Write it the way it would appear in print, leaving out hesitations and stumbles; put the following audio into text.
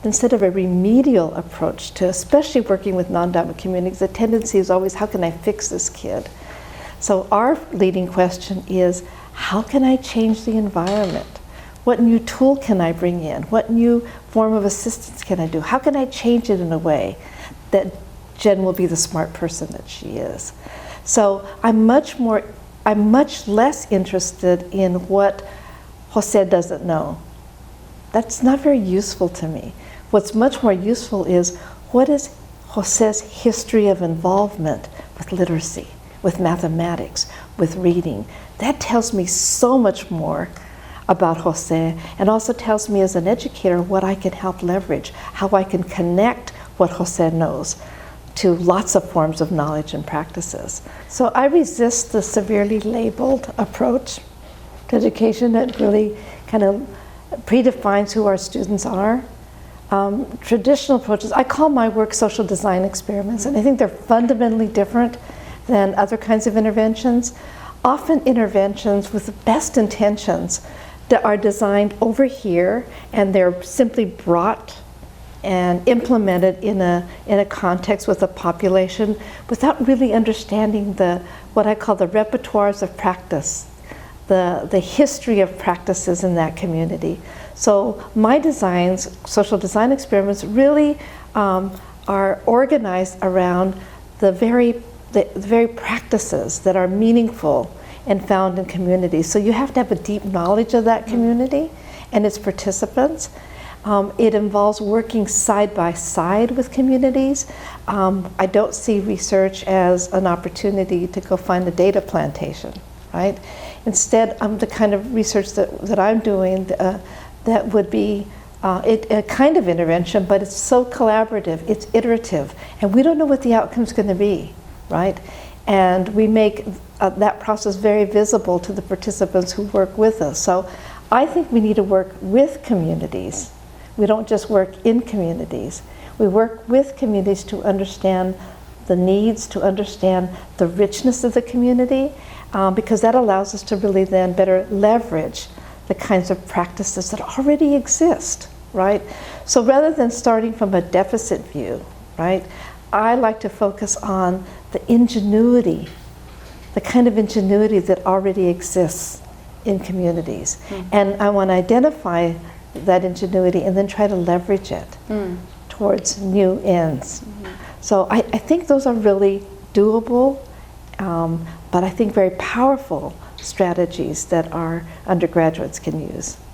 instead of a remedial approach to especially working with non-dominant communities, the tendency is always, how can I fix this kid? So our leading question is, how can I change the environment? What new tool can I bring in? What new form of assistance can I do? How can I change it in a way that Jen will be the smart person that she is? So I'm much less interested in what Jose doesn't know. That's not very useful to me. What's much more useful is, what is Jose's history of involvement with literacy, with mathematics, with reading? That tells me so much more about Jose, and also tells me as an educator what I can help leverage, how I can connect what Jose knows to lots of forms of knowledge and practices. So I resist the severely labeled approach to education that really kind of predefines who our students are. Traditional approaches, I call my work social design experiments, and I think they're fundamentally different than other kinds of interventions. Often interventions with the best intentions that are designed over here, and they're simply brought and implemented in a context with a population without really understanding what I call the repertoires of practice, the history of practices in that community. So my designs, social design experiments, really are organized around the very practices that are meaningful and found in communities. So you have to have a deep knowledge of that community and its participants. It involves working side by side with communities. I don't see research as an opportunity to go find a data plantation, right? Instead, the kind of research that I'm doing that would be a kind of intervention, but it's so collaborative, it's iterative, and we don't know what the outcome's going to be, right? And we make that process very visible to the participants who work with us. So I think we need to work with communities. We don't just work in communities. We work with communities to understand the needs, to understand the richness of the community, because that allows us to really then better leverage the kinds of practices that already exist, right? So rather than starting from a deficit view, right, I like to focus on the ingenuity, the kind of ingenuity that already exists in communities. And I want to identify that ingenuity and then try to leverage it towards new ends. So I think those are really doable, but I think very powerful strategies that our undergraduates can use.